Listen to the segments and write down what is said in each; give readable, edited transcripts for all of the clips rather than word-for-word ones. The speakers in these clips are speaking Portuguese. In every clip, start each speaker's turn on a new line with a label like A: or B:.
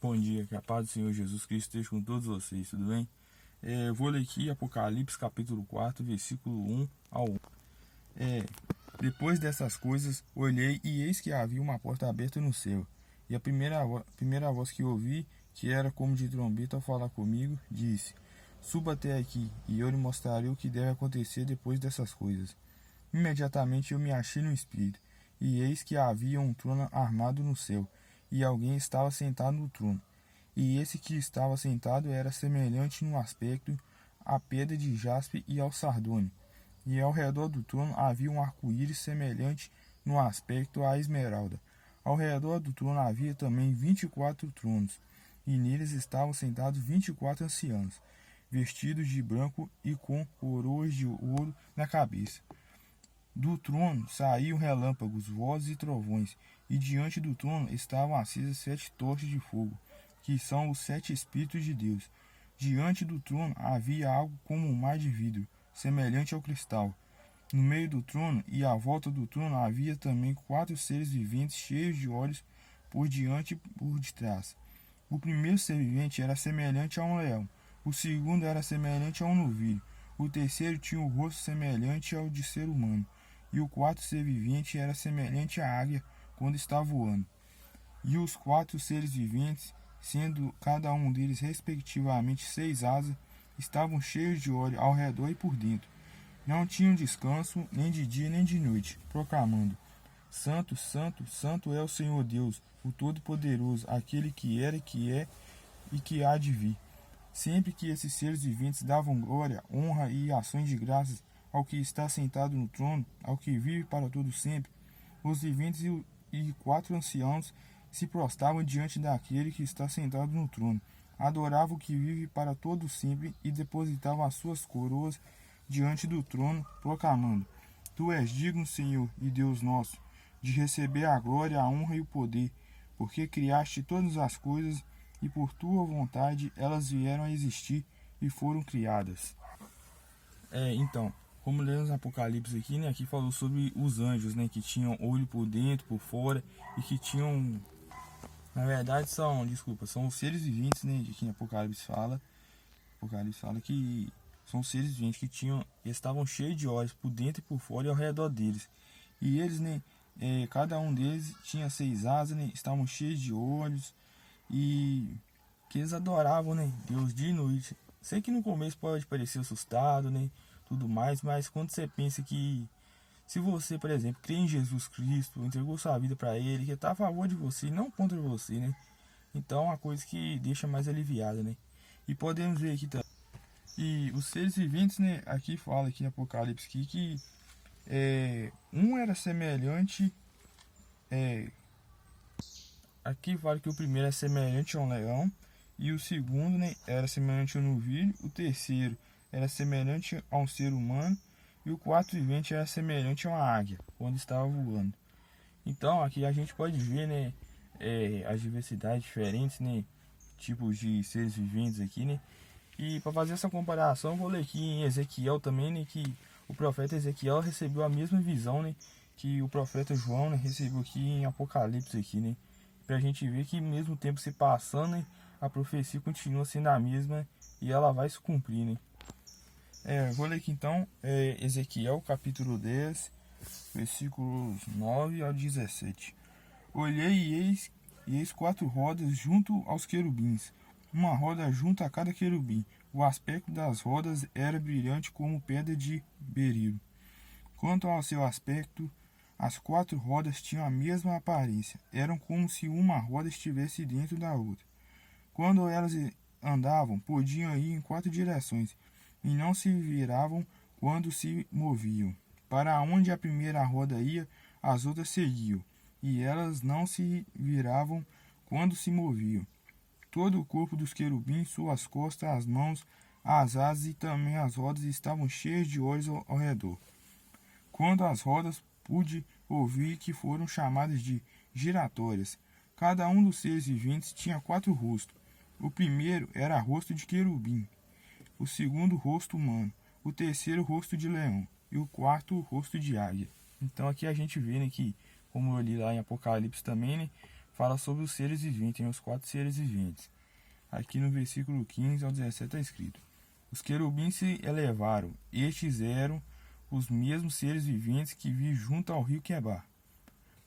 A: Bom dia, que a paz do Senhor Jesus Cristo esteja com todos vocês, tudo bem? Eu vou ler aqui Apocalipse capítulo 4, versículo 1 ao 1. Depois dessas coisas, olhei e eis que havia uma porta aberta no céu. E a primeira voz que ouvi, que era como de trombeta ao falar comigo, disse: Suba até aqui, e eu lhe mostrarei o que deve acontecer depois dessas coisas. Imediatamente eu me achei no espírito, e eis que havia um trono armado no céu, e alguém estava sentado no trono. E esse que estava sentado era semelhante no aspecto à pedra de jaspe e ao sardônio. E ao redor do trono havia um arco-íris semelhante no aspecto à esmeralda. Ao redor do trono havia também 24 tronos, e neles estavam sentados 24 anciãos, vestidos de branco e com coroas de ouro na cabeça. Do trono saíam relâmpagos, vozes e trovões, e diante do trono estavam acesas 7 tochas de fogo, que são os 7 Espíritos de Deus. Diante do trono havia algo como um mar de vidro, semelhante ao cristal. No meio do trono e à volta do trono havia também 4 seres viventes cheios de olhos por diante e por detrás. O primeiro ser vivente era semelhante a um leão, o segundo era semelhante a um novilho, o terceiro tinha o rosto semelhante ao de ser humano, e o quarto ser vivente era semelhante à águia quando está voando. E os 4 seres viventes, sendo cada um deles respectivamente 6 asas, estavam cheios de óleo ao redor e por dentro. Não tinham descanso, nem de dia nem de noite, proclamando: Santo, Santo, Santo é o Senhor Deus, o Todo-Poderoso, aquele que era, que é e que há de vir. Sempre que esses seres viventes davam glória, honra e ações de graças ao que está sentado no trono, ao que vive para todo sempre, os viventes e 4 anciãos se prostravam diante daquele que está sentado no trono, adoravam o que vive para todo sempre e depositavam as suas coroas diante do trono, proclamando: Tu és digno, Senhor e Deus nosso, de receber a glória, a honra e o poder, porque criaste todas as coisas e por tua vontade elas vieram a existir e foram criadas. Então, como lemos no Apocalipse aqui, né, aqui falou sobre os anjos, né, que tinham olho por dentro, por fora, e que tinham, na verdade são os seres viventes, né, de que Apocalipse fala que são seres viventes que estavam cheios de olhos por dentro e por fora e ao redor deles. E eles, né, cada um deles tinha 6 asas, né, estavam cheios de olhos e que eles adoravam, né, Deus dia e noite. Sei que no começo pode parecer assustado, né, tudo mais, mas quando você pensa que se você, por exemplo, crê em Jesus Cristo, entregou sua vida para Ele, que está a favor de você, não contra você, né? Então é uma coisa que deixa mais aliviada, né? E podemos ver aqui também. E os seres viventes, né? Aqui fala aqui em Apocalipse que um era semelhante. Aqui fala que o primeiro é semelhante a um leão, e o segundo, né, era semelhante a um novilho, o terceiro era semelhante a um ser humano, e o quarto vivente era semelhante a uma águia, quando estava voando. Então aqui a gente pode ver, né, as diversidades diferentes, né, tipos de seres viventes aqui, né. E para fazer essa comparação, eu vou ler aqui em Ezequiel também, né, que o profeta Ezequiel recebeu a mesma visão, né, que o profeta João, né, recebeu aqui em Apocalipse aqui, né. Pra gente ver que mesmo o tempo se passando, né, a profecia continua sendo a mesma e ela vai se cumprir, né. Vou ler aqui então, Ezequiel capítulo 10, versículos 9 ao 17. Olhei e eis 4 rodas junto aos querubins, uma roda junto a cada querubim. O aspecto das rodas era brilhante como pedra de berilo. Quanto ao seu aspecto, as 4 rodas tinham a mesma aparência, eram como se uma roda estivesse dentro da outra. Quando elas andavam, podiam ir em 4 direções, e não se viravam quando se moviam. Para onde a primeira roda ia, as outras seguiam, e elas não se viravam quando se moviam. Todo o corpo dos querubins, suas costas, as mãos, as asas e também as rodas estavam cheias de olhos ao redor. Quando as rodas, pude ouvir que foram chamadas de giratórias. Cada um dos seres viventes tinha 4 rostos. O primeiro era rosto de querubim, o segundo rosto humano, o terceiro rosto de leão e o quarto rosto de águia. Então aqui a gente vê, né, que, como eu li lá em Apocalipse também, né, fala sobre os seres viventes, tem os 4 seres viventes. Aqui no versículo 15 ao 17 está escrito: os querubins se elevaram, estes eram os mesmos seres viventes que vi junto ao rio Quebar.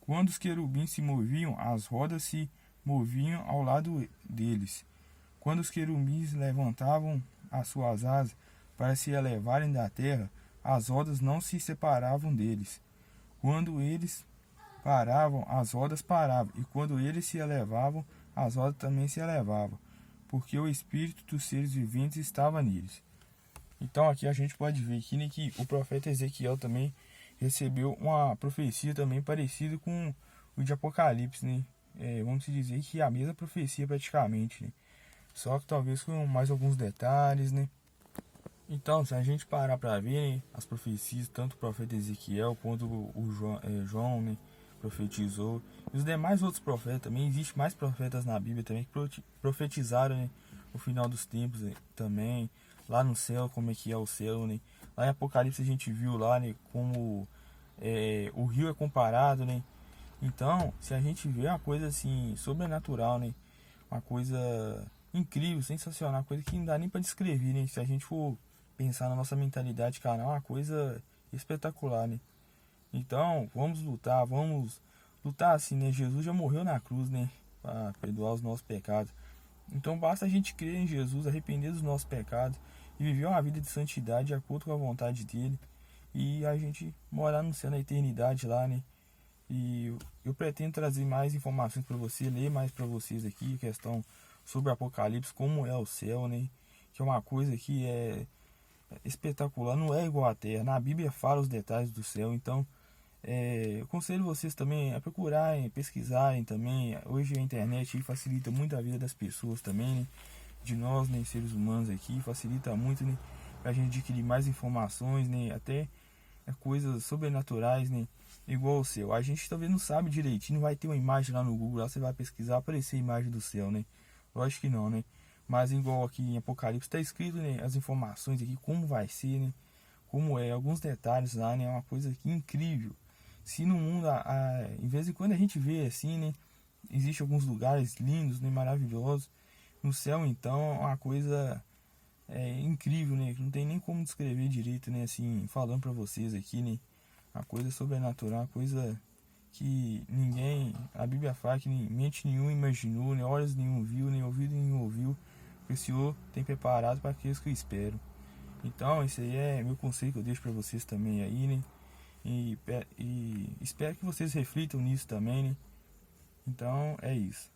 A: Quando os querubins se moviam, as rodas se moviam ao lado deles. Quando os querubins levantavam as suas asas para se elevarem da terra, as rodas não se separavam deles. Quando eles paravam, as rodas paravam, e quando eles se elevavam, as rodas também se elevavam, porque o espírito dos seres viventes estava neles. Então aqui a gente pode ver aqui, né, que o profeta Ezequiel também recebeu uma profecia também parecida com o de Apocalipse, né? Vamos dizer que é a mesma profecia praticamente, né? Só que talvez com mais alguns detalhes, né? Então, se a gente parar para ver, né, as profecias, tanto o profeta Ezequiel quanto o João, né, profetizou, e os demais outros profetas também, existem mais profetas na Bíblia também que profetizaram, né, o final dos tempos, né, também, lá no céu, como é que é o céu, né? Lá em Apocalipse a gente viu lá, né, como o rio é comparado, né? Então, se a gente vê uma coisa assim, sobrenatural, né, uma coisa incrível, sensacional, uma coisa que não dá nem para descrever, né? Se a gente for pensar na nossa mentalidade carnal, é uma coisa espetacular, né? Então, vamos lutar assim, né? Jesus já morreu na cruz, né? Para perdoar os nossos pecados. Então, basta a gente crer em Jesus, arrepender dos nossos pecados e viver uma vida de santidade de acordo com a vontade dele. E a gente morar no céu na eternidade lá, né? E eu pretendo trazer mais informações para você, ler mais para vocês aqui, questão sobre o Apocalipse, como é o céu, né? Que é uma coisa que é espetacular, não é igual à Terra. Na Bíblia fala os detalhes do céu, então eu aconselho vocês também a procurarem, pesquisarem também. Hoje a internet facilita muito a vida das pessoas também, né? De nós, né, seres humanos aqui, facilita muito, né, pra gente adquirir mais informações, né, até coisas sobrenaturais, né, igual o céu. A gente talvez não sabe direitinho, vai ter uma imagem lá no Google, lá você vai pesquisar, aparecer a imagem do céu, né? Lógico que não, né? Mas igual aqui em Apocalipse está escrito, né, as informações aqui, como vai ser, né? Como é, alguns detalhes lá, né? É uma coisa aqui incrível. Se no mundo, em vez de quando a gente vê assim, né? Existem alguns lugares lindos, né? Maravilhosos. No céu, então, é uma coisa incrível, né? Não tem nem como descrever direito, né? Assim, falando para vocês aqui, né? Uma coisa sobrenatural, uma coisa que ninguém, a Bíblia fala que mente nenhuma imaginou, nem olhos nenhum viu, nem ouvido nenhum ouviu, que o Senhor tem preparado para aqueles que o esperam. Então, esse aí é meu conselho que eu deixo para vocês também aí, né? E espero que vocês reflitam nisso também, né? Então, é isso.